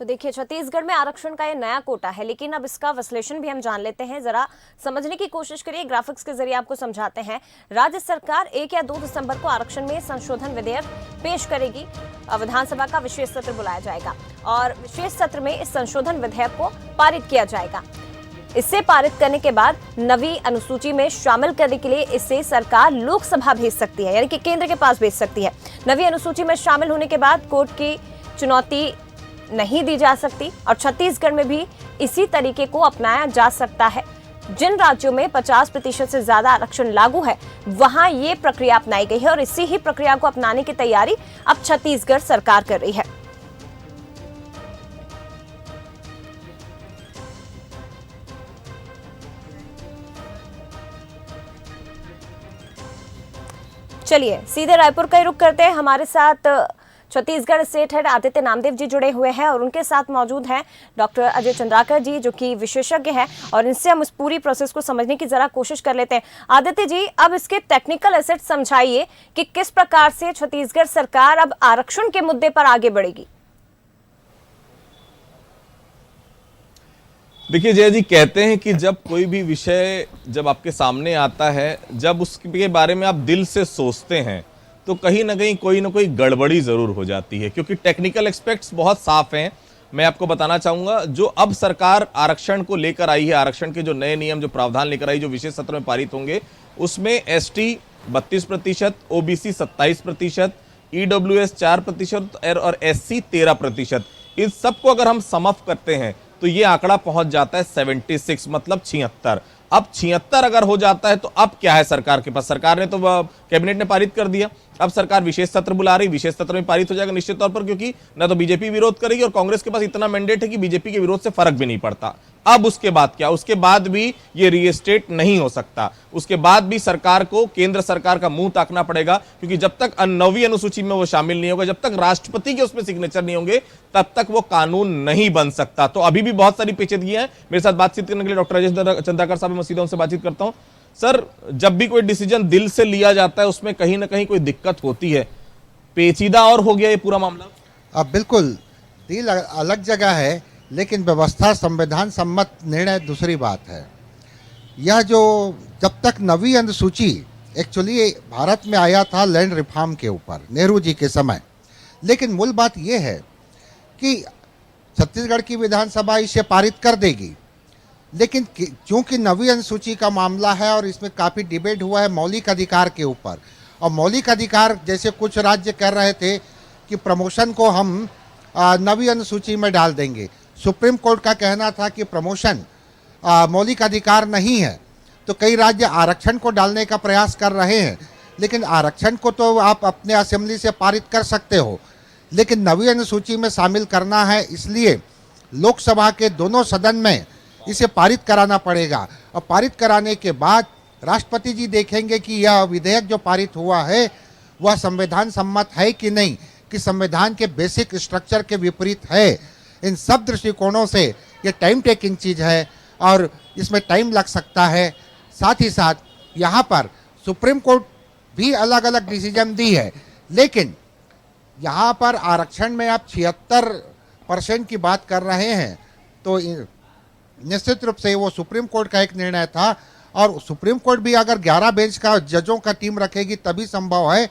तो देखिए, छत्तीसगढ़ में आरक्षण का ये नया कोटा है, लेकिन अब इसका विश्लेषण भी हम जान लेते हैं। जरा समझने की कोशिश करिए, ग्राफिक्स के जरिए आपको समझाते हैं। राज्य सरकार 1 या 2 दिसंबर को आरक्षण में संशोधन विधेयक पेश करेगी। विधानसभा का विशेष सत्र बुलाया जाएगा और विशेष सत्र में इस संशोधन विधेयक को पारित किया जाएगा। इसे पारित करने के बाद नवी अनुसूची में शामिल करने के लिए इसे सरकार लोकसभा भेज सकती है, यानी कि केंद्र के पास भेज सकती है। नवी अनुसूची में शामिल होने के बाद कोर्ट की चुनौती नहीं दी जा सकती और छत्तीसगढ़ में भी इसी तरीके को अपनाया जा सकता है। जिन राज्यों में 50% से ज्यादा आरक्षण लागू है, वहां ये प्रक्रिया अपनाई गई है और इसी ही प्रक्रिया को अपनाने की तैयारी अब छत्तीसगढ़ सरकार कर रही है। चलिए सीधे रायपुर का ही रुख करते हैं। हमारे साथ छत्तीसगढ़ स्टेट हेड आदित्य नामदेव जी जुड़े हुए हैं और उनके साथ मौजूद हैं डॉक्टर अजय चंद्राकर जी, जो कि विशेषज्ञ हैं, और इनसे हम इस पूरी प्रोसेस को समझने की जरा कोशिश कर लेते हैं। आदित्य जी, अब इसके टेक्निकल एसेट समझाइए कि किस प्रकार से छत्तीसगढ़ सरकार अब आरक्षण के मुद्दे पर आगे बढ़ेगी। देखिए जय जी, कहते हैं कि जब कोई भी विषय जब आपके सामने आता है, जब उसके बारे में आप दिल से सोचते हैं तो कहीं ना कहीं कोई ना कोई गड़बड़ी जरूर हो जाती है, क्योंकि टेक्निकल एस्पेक्ट्स बहुत साफ हैं। मैं आपको बताना चाहूंगा, जो अब सरकार आरक्षण को लेकर आई है, आरक्षण के जो नए नियम, जो प्रावधान लेकर आई, जो विशेष सत्र में पारित होंगे, उसमें एसटी 32%, ओबीसी 27%, ईडब्ल्यूएस 4% और एससी 13%। इन सबको अगर हम सम अप करते हैं तो ये आंकड़ा पहुंच जाता है 76, मतलब 76। अब 76 अगर हो जाता है तो अब क्या है सरकार के पास? सरकार ने तो कैबिनेट ने पारित कर दिया, अब सरकार विशेष सत्र बुला रही, विशेष सत्र में पारित हो जाएगा निश्चित तौर पर, क्योंकि ना तो बीजेपी विरोध करेगी और कांग्रेस के पास इतना मैंडेट है कि बीजेपी के विरोध से फर्क भी नहीं पड़ता। अब उसके बाद क्या? उसके बाद भी ये रीस्टेट नहीं हो सकता, उसके बाद भी सरकार को केंद्र सरकार का मुंह ताकना पड़ेगा, क्योंकि जब तक 9वीं अनुसूची में वो शामिल नहीं होगा, जब तक राष्ट्रपति के उसमें सिग्नेचर नहीं होंगे, तब तक वो कानून नहीं बन सकता। तो अभी भी बहुत सारी पेचीदगियां हैं। मेरे साथ बातचीत करने के लिए डॉक्टर अजय चंद्राकर साहब, मैं सीधा उनसे बातचीत करता हूं। सर, जब भी कोई डिसीजन दिल से लिया जाता है उसमें कहीं ना कहीं कोई दिक्कत होती है, पेचीदा और हो गया ये पूरा मामला। अब बिल्कुल दिल अलग जगह है, लेकिन व्यवस्था संविधान सम्मत निर्णय दूसरी बात है। यह जो जब तक नवी अनुसूची एक्चुअली भारत में आया था लैंड रिफॉर्म के ऊपर नेहरू जी के समय, लेकिन मूल बात यह है कि छत्तीसगढ़ की विधानसभा इसे पारित कर देगी, लेकिन चूंकि नवी अनुसूची का मामला है और इसमें काफ़ी डिबेट हुआ है मौलिक अधिकार के ऊपर, और मौलिक अधिकार जैसे कुछ राज्य कह रहे थे कि प्रमोशन को हम नवी अनुसूची में डाल देंगे। सुप्रीम कोर्ट का कहना था कि प्रमोशन मौलिक अधिकार नहीं है, तो कई राज्य आरक्षण को डालने का प्रयास कर रहे हैं। लेकिन आरक्षण को तो आप अपने असेंबली से पारित कर सकते हो, लेकिन नवी अनुसूची में शामिल करना है, इसलिए लोकसभा के दोनों सदन में इसे पारित कराना पड़ेगा। और पारित कराने के बाद राष्ट्रपति जी देखेंगे कि यह विधेयक जो पारित हुआ है वह संविधान सम्मत है कि नहीं, कि संविधान के बेसिक स्ट्रक्चर के विपरीत है। इन सब दृष्टिकोणों से ये टाइम टेकिंग चीज़ है और इसमें टाइम लग सकता है। साथ ही साथ यहाँ पर सुप्रीम कोर्ट भी अलग अलग डिसीजन दी है, लेकिन यहाँ पर आरक्षण में आप 76% की बात कर रहे हैं, तो निश्चित रूप से वो सुप्रीम कोर्ट का एक निर्णय था, और सुप्रीम कोर्ट भी अगर 11 बेंच का जजों का टीम रखेगी तभी संभव है।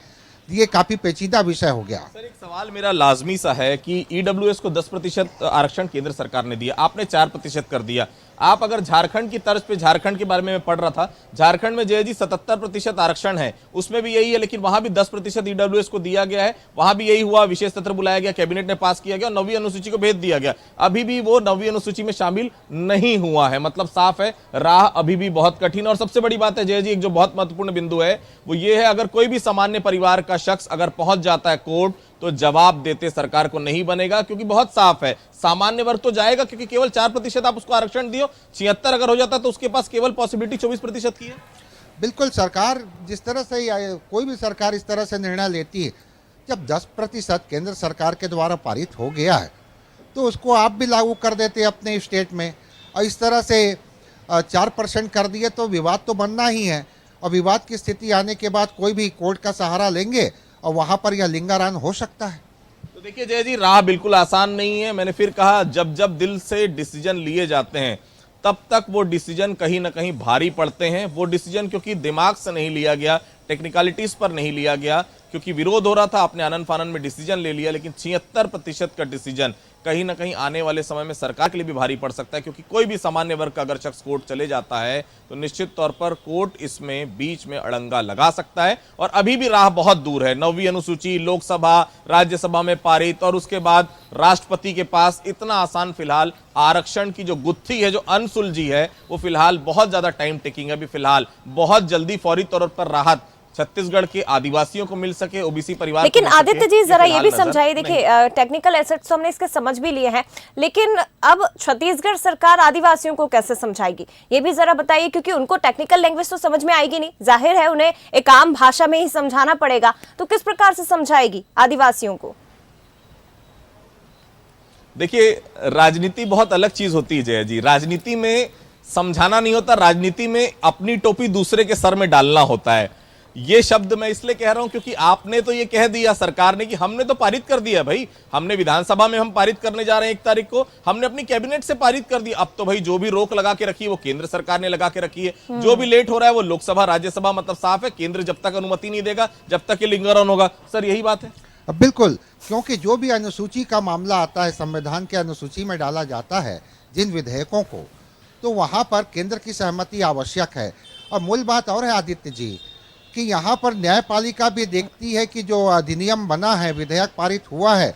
ये काफी पेचीदा विषय हो गया। सर, एक सवाल मेरा लाजमी सा है कि ईडब्ल्यूएस को 10% आरक्षण केंद्र सरकार ने दिया, आपने 4% कर दिया। आप अगर झारखंड की तर्ज पे, झारखंड के बारे में मैं पढ़ रहा था, झारखंड में जय जी 77% आरक्षण है, उसमें भी यही है, लेकिन वहां भी 10% ईडब्ल्यूएस को दिया गया है। वहां भी यही हुआ, विशेष सत्र बुलाया गया, कैबिनेट ने पास किया गया और 9वीं अनुसूची को भेज दिया गया। अभी भी वो 9वीं अनुसूची में शामिल नहीं हुआ है, मतलब साफ है, राह अभी भी बहुत कठिन। और सबसे बड़ी बात है जय जी, एक जो बहुत महत्वपूर्ण बिंदु है वो ये है, अगर कोई भी सामान्य परिवार का शख्स अगर पहुंच जाता है कोर्ट, तो जवाब देते सरकार को नहीं बनेगा, क्योंकि बहुत साफ है, सामान्य वर्ग तो जाएगा, क्योंकि केवल 4% आप उसको आरक्षण दियो। 76 अगर हो जाता तो उसके पास केवल पॉसिबिलिटी 24% की है। बिल्कुल, सरकार जिस तरह से कोई भी सरकार इस तरह से निर्णय लेती है, जब 10% केंद्र सरकार के द्वारा पारित हो गया है तो उसको आप भी लागू कर देते अपने स्टेट में, और इस तरह से 4% कर दिए तो विवाद तो बनना ही है। और विवाद की स्थिति आने के बाद कोई भी कोर्ट का सहारा लेंगे और वहाँ पर यह लिंगारान हो सकता है। तो देखिए जय जी, राह बिल्कुल आसान नहीं है। मैंने फिर कहा, जब जब दिल से डिसीजन लिए जाते हैं तब तक वो डिसीजन कहीं ना कहीं भारी पड़ते हैं। वो डिसीजन क्योंकि दिमाग से नहीं लिया गया, टेक्निकलिटीज पर नहीं लिया गया, क्योंकि विरोध हो रहा था, आपने आनन फानन में डिसीजन ले लिया। लेकिन 76% का डिसीजन कहीं ना कहीं आने वाले समय में सरकार के लिए भी भारी पड़ सकता है, क्योंकि कोई भी सामान्य वर्ग का अगर शख्स कोर्ट चले जाता है तो निश्चित तौर पर कोर्ट इसमें बीच में अड़ंगा लगा सकता है। और अभी भी राह बहुत दूर है। 9वीं अनुसूची लोकसभा राज्यसभा में पारित और उसके बाद राष्ट्रपति के पास इतना आसान फिलहाल आरक्षण की जो गुत्थी है, जो अनसुलझी है, वो फिलहाल बहुत ज्यादा टाइम टेकिंग है। अभी फिलहाल बहुत जल्दी फौरी तौर पर राहत छत्तीसगढ़ के आदिवासियों को मिल सके, ओबीसी परिवार लेकिन को मिल सके, आदित्य जी जरा ये भी फिलहाल समझाइए। नजर देखिए टेक्निकल एसेट्स तो हमने इसके समझ भी लिए हैं, लेकिन अब छत्तीसगढ़ सरकार आदिवासियों को कैसे समझाएगी ये भी जरा बताइए, क्योंकि उनको टेक्निकल लैंग्वेज तो समझ में आएगी नहीं, जाहिर है उन्हें एक आम भाषा में ही समझाना पड़ेगा। तो किस प्रकार से समझाएगी आदिवासियों को? देखिए, राजनीति बहुत अलग चीज होती है जय जी। राजनीति में समझाना नहीं होता, राजनीति में अपनी टोपी दूसरे के सर में डालना होता है। ये शब्द मैं इसलिए कह रहा हूं क्योंकि आपने तो ये कह दिया सरकार ने कि हमने तो पारित कर दिया भाई, हमने विधानसभा में हम पारित करने जा रहे हैं 1 तारीख को, हमने अपनी कैबिनेट से पारित कर दिया। अब तो भाई जो भी रोक लगा के रखी है वो केंद्र सरकार ने लगा के रखी है। जो भी लेट हो रहा है वो लोकसभा राज्यसभा, मतलब साफ है केंद्र जब तक अनुमति नहीं देगा जब तक ये लिंगर ऑन होगा। सर यही बात है। बिल्कुल, क्योंकि जो भी अनुसूची का मामला आता है, संविधान के अनुसूची में डाला जाता है जिन विधेयकों को, तो वहाँ पर केंद्र की सहमति आवश्यक है। और मूल बात और है आदित्य जी कि यहाँ पर न्यायपालिका भी देखती है कि जो अधिनियम बना है, विधेयक पारित हुआ है,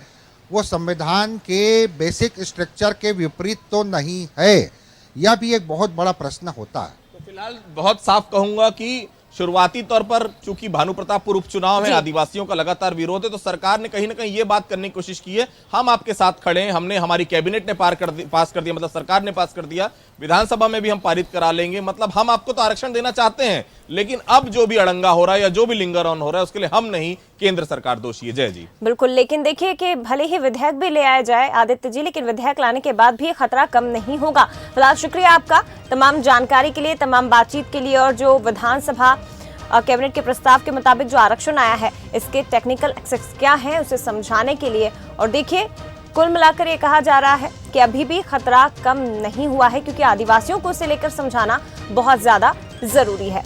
वो संविधान के बेसिक स्ट्रक्चर के विपरीत तो नहीं है। यह भी एक बहुत बड़ा प्रश्न होता है। तो फिलहाल बहुत साफ कहूंगा कि शुरुआती तौर पर चूंकि भानु प्रतापपुर उपचुनाव है, आदिवासियों का लगातार विरोध है, तो सरकार ने कहीं ना कहीं ये बात करने की कोशिश की है, हम आपके साथ खड़े हैं, हमने हमारी कैबिनेट ने पास कर दिया, मतलब सरकार ने पास कर दिया, विधानसभा में भी हम पारित करा लेंगे, मतलब हम आपको तो आरक्षण देना चाहते हैं, लेकिन अब जो भी अड़ंगा हो रहा है या जो भी लिंगर ऑन हो रहा है उसके लिए हम नहीं, केंद्र सरकार दोषी है। जय जी। बिल्कुल, लेकिन देखिए कि भले ही विधेयक भी ले आया जाए आदित्य जी, लेकिन विधेयक लाने के बाद भी खतरा कम नहीं होगा। फिलहाल शुक्रिया आपका तमाम जानकारी के लिए, तमाम बातचीत के लिए, और जो विधानसभा कैबिनेट के प्रस्ताव के मुताबिक जो आरक्षण आया है इसके टेक्निकल एक्सेस क्या है उसे समझाने के लिए। और देखिए कुल मिलाकर ये कहा जा रहा है कि अभी भी खतरा कम नहीं हुआ है, क्योंकि आदिवासियों को इसे लेकर समझाना बहुत ज्यादा जरूरी है।